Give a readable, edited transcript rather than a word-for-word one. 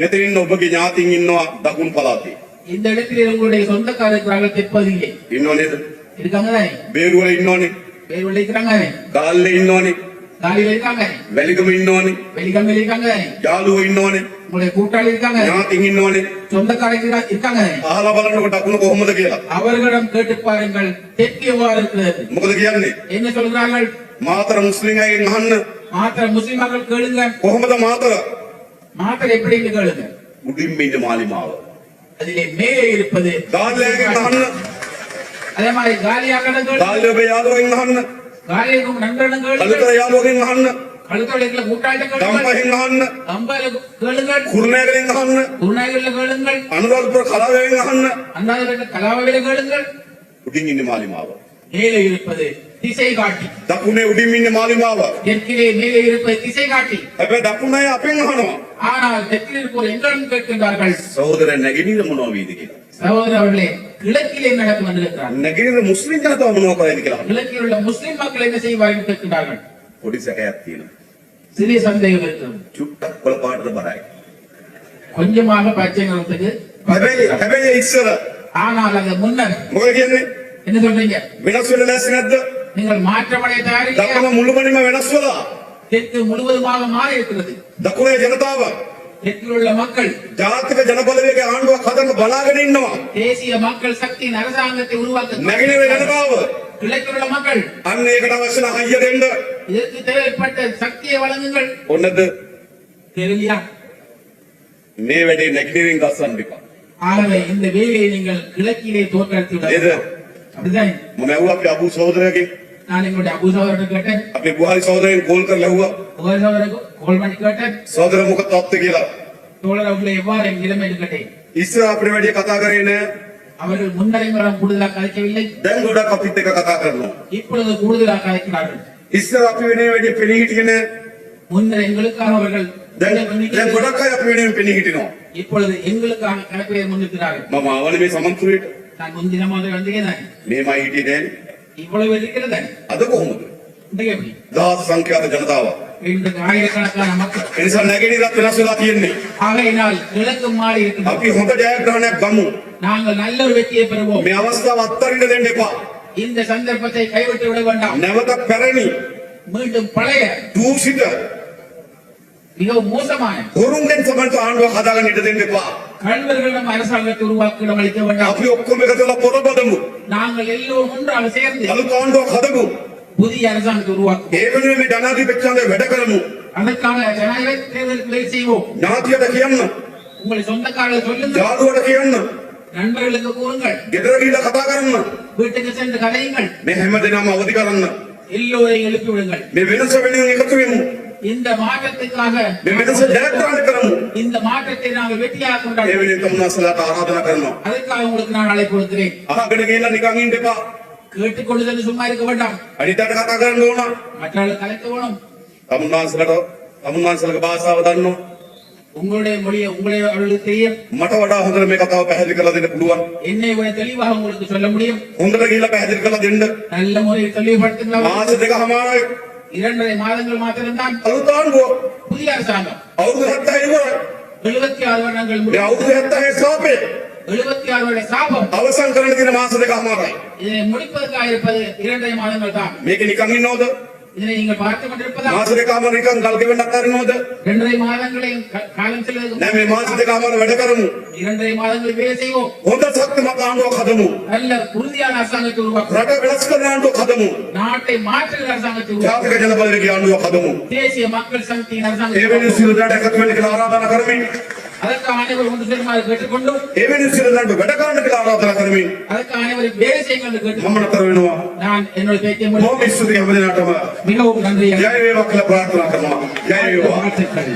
මෙතන ඉන්න ඔබගේ ඥාතීන් ඉන්නවා දකුණු පළාතේ. இந்த இடத்தில் உங்களுடைய சொந்தக்காரர்கள் தெற்பதிலே ඉන්නව නේද? இருக்காங்க தானே? බේරුවල ඉන්නවනේ. பேருள்ள இருக்காங்க தானே? ගාල්ලේ ඉන්නවනේ. காலில இருக்காங்க தானே? වැලිගම ඉන්නවනේ. வெளிகம்மில் இருக்காங்க தானே? යාළුවෝ ඉන්නවනේ. உங்களுடைய கூட்டாளி இருக்காங்க தானே? ඥාතීන් ඉන්නවනේ. சொந்தக்காரர்கள் இருக்காங்க தானே? අහලා බලන්නකො දකුණ කොහොමද කියලා. அவர்களிடம் கேட்டு பாருங்கள் தெற்கு எவ்வாறு இருக்கிறது? මොකද කියන්නේ? என்ன சொல்கிறார்கள்? මාතර මුස්ලිම් අයගෙන් අහන්න. மாத்திர முஸ்லிம் மக்கள் கேளுங்க. කොහොමද මාතර? மாத்திர எப்படின்னு கேளுங்க. මුඩින්ම ඉන්න මාලිමාව. அதிலே மேலே இருப்பது ගාල්ලේගෙන් අහන්න. அதே மாதிரி காலியாக ගාල්ලේ ඔබේ යාළුවෙන් අහන්න. காலியாகும் நண்பர்களும் කලතර கேளுங்க. යාළුවගෙන් අහන්න. கழுத்தொழில கூட்டாளி கேளுங்க. ගම්පහෙන් අහන්න. அம்பால கேளுங்கள். කුරුණෑගලෙන් අහන්න. குருநாயகர்ல கேளுங்கள். අනුරාධපුර කලාවෙන් අහන්න. அண்ணாதிரட்ட கலாவில கேளுங்கள். උඩින් ඉන්න මාලිමාව. மேலே இருப்பது திசை காட்டி. දකුණේ උඩින් ඉන්න මාලිමාව. தெற்கிலே மேலே இருப்பது திசை காட்டி. හැබැයි දකුණ අය අපෙන් අහනවා. ஆனால் தெற்கில் இருப்போர் எங்களிடம் கேட்கின்றார்கள். සහෝදර නැගෙනහිර මොනවා වේද කියලා. சகோதரர் அவர்களே, கிழக்கிலே நடந்து வந்திருக்கிறார். නැගෙනහිර මුස්ලිම් ජනතාව මොනවා කරයිද කියලා. கிழக்கில் உள்ள முஸ்லிம் மக்கள் என்ன செய்வார்கள் கேட்கின்றார்கள். පොඩි සැකයක් තියෙනවා. சிறிய சந்தேகம் இருக்கிறது. චුට්ටක් කොළ පාටද බරයි. கொஞ்சமாக பச்சை நிறத்துக்கு. හැබැයි ඉස්සර ஆனால் அது முன்னர் මොකද කියන්නේ? என்ன சொல்றீங்க? වෙනස් වෙන්න ලෑස්ති නැද්ද? நீங்கள் மாற்றமடைய தயாரில்லையா? දකුණ මුළුමනින්ම වෙනස් වෙලා. தெற்கு முழுவதுமாக மாறி இருக்கிறது. දකුණේ ජනතාව தெற்கில் உள்ள மக்கள் ජාතික ජනබලවේගයේ ආණ්ඩුවක් හදන්න බලාගෙන ඉන්නවා. தேசிய மக்கள் சக்தியின் அரசாங்கத்தை உருவாக்க නැගෙනහිර ජනතාව கிழக்கில் உள்ள மக்கள் අන්න ඒකට අවශ්‍ය නම් හයිය දෙන්න. இதற்கு தேவைப்பட்ட சக்தியை வழங்குங்கள். ඕනද? தெரியலையா? මේ වැඩේ නැගෙනහිරින් ගස්සන්න එපා. ஆகவே இந்த வேலையை நீங்கள் கிழக்கிலே தோற்றெடுத்து නේද? விட அப்படிதான். මම ඇහුවා අපේ අබු සහෝදරයාගෙන් நான் எங்களுடைய அபு சகோதரன் கேட்டேன். අපේ බුහාරි සහෝදරයන් කෝල් කරලා ඇහුවා உங்கள் சகோதரருக்கு கோல் பண்ணி கேட்டேன். සහෝදර මොකද තත්ත්වය කියලා. தோழர் அவர்களை எவ்வாறு நிலைமை கேட்டேன். ඉස්සර අපේ වැඩේ කතා කරේ නෑ. அவர்கள் முன்னரைமுறம் கூடுதலாக கதைக்கவில்லை. දැන් ගොඩක් අපිත් එක්ක කතා කරනවා. இப்பொழுது கூடுதலாக கதைக்கிறார்கள். ඉස්සර අපි වෙනේ වැඩේ පෙනී හිටියේ නෑ. முன்னர் எங்களுக்காக அவர்கள் දැන් ගොඩක් අය අපි වෙනේ පෙනී හිටිනවා. இப்பொழுது எங்களுக்காக கணக்கு முன்னிற்கிறார்கள். මම ආවනේ මේ සමන්තුරේට. நான் முன்தினமாக வந்தேன். මේමයි හිටියේ නෑනේ. இவ்வளவு இருக்கிறது අද කොහොමද? இன்றைக்கு எப்படி? දහස් සංඛ්‍යාත ජනතාව. இன்றைக்கு ஆயிரக்கணக்கான மக்கள். ඒ නිසා නැගෙනහිරත් වෙනස් වෙලා තියෙන්නේ. ஆகையினால் கிழக்கு மாறி இருக்கிறது. අපි හොඳ ජයග්‍රහණයක් ගමු. நாங்கள் நல்ல ஒரு வெற்றியை பெறுவோம். මේ අවස්ථාව අත්හරින්න දෙන්න එපා. இந்த சந்தர்ப்பத்தை கைவிட்டு விட வேண்டாம். නැවත පැරණි மீண்டும் பழைய දූෂිත மிகவும் மோசமான හොරුන්ගෙන් සමන්ත ආණ්ඩුවක් හදාගන්න ඉඩ දෙන්න එපා. கல்வர்களிடம் அரசாங்கத்தை உருவாக்க இடம் அளிக்க வேண்டாம். අපි ඔක්කොම එකතු වෙලා පොරබදමු. நாங்கள் எல்லோரும் ஒன்றாக சேர்ந்து අලුත් ආණ්ඩුවක් හදමු. புதிய அரசாங்கத்தை உருவாக்குவோம். ඒ වෙනුවෙන් මේ ජනාධිපතිතුමාගේ වැඩ කරමු. அதற்காக ஜனாதிபதி தேர்தலுக்கு செய்வோம். ඥාතියට කියන්න. உங்களை சொந்தக்காரர்கள் சொல்லுங்கள். යාළුවට කියන්න. நண்பர்களுக்கு கூறுங்கள். ගෙදර ගිහලා කතා කරන්න. வீட்டுக்கு சென்று கதையுங்கள். මේ හැමදේම අවදි කරන්න. எல்லோரையும் எழுப்பி விடுங்கள். මේ වෙනස වෙනුවෙන් එකතු වෙමු. இந்த மாற்றத்துக்காக මේ වෙනස ජයග්‍රහණය කරමු. இந்த மாற்றத்தை நாங்கள் வெற்றியாக ඒ கொண்டாடுவோம். වෙනුවෙන් තමුන්නාසලාට ආරාධනා කරනවා. அதற்காக உங்களுக்கு நான் அழைப்பு கொடுக்கிறேன். අහගෙන ගිහලා නිකන් ඉන්න එපා. கேட்டுக்கொண்டு சும்மா இருக்க வேண்டாம். අනිතට කතා කරන්න ඕන. மற்றவர்கள் கலைக்க வேணும். තමුන්නාසලගේ භාෂාව දන්නවා. உங்களுடைய மொழியை அவர்களுக்கு தெரியும். මට වඩා හොඳට මේ කතාව පැහැදිලි කරලා දෙන්න පුළුවන්. என்னை விட தெளிவாக உங்களுக்கு சொல்ல முடியும். හොඳට ගිහලා පැහැදිලி කරලා දෙන්න. நல்ல முறையில் தெளிவுபடுத்துங்கள். මාස දෙකමාරයි 2.5 மாதங்கள் மாத்திரம்தான் අලුත් ආණ්ඩුව. புதிய அரசாங்கம். අවුරුදු 76 ඉවරයි. 76 வருடங்கள் මේ முடிவு. අවුරුදු 76 සාපේ 76 வருட சாபம். අවසන් කරන්න තියෙන මාස දෙකමාරයි. இதை முடிப்பதற்காக இருப்பது 2.5 மாதங்கள் தான். මේක නිකන් ඉන්නවද? இதனை நீங்கள் பார்த்து கொண்டிருப்பதா? මාස දෙකමාර නිකන් ගල් ගෙවෙන්න අත්හරිනවද? 2.5 மாதங்களையும் காலம் செல்வது. නෑ මේ මාස දෙකමාර වැඩ කරමු. 2.5 மாதங்கள் வேலை செய்வோம். හොඳ ශක්තිමත් ආණ්ඩුවක් හදමු. நல்ல உறுதியான அரசாங்கத்தை உருவாக்குவோம். රට වෙනස් කරන ආණ්ඩුවක් හදමු. நாட்டை மாற்றுகிற அரசாங்கத்தை உருவாக்குவோம். ජාතික ජනබලවේගයේ ආණ්ඩුවක් හදමු. தேசிய மக்கள் சக்தியின் ඒ அரசாங்கத்தை වෙනුවෙන් සියලු දෙනාට එකතු වෙන්න කියලා ආරාධනා කරමින් அதற்கு அனைவரும் ஒன்று சேருமாறு கேட்டுக்கொண்டும் ඒ වෙනුවෙන් සියලු දෙනාට වැඩ කරන්න කියලා ආරාධනා කරමින් அதற்கு அனைவரும் வேலை செய்யுங்கள் கேட்டு මම නතර වෙනවා. நான் என்னோட பேச்சை බොහොම ස්තුතියි හැම දිනකටම. மிகவும் நன்றி. ජය වේවා කියලා ප්‍රාර්ථනා කරනවා. ජය වේවා. வாழ்த்துக்கள்.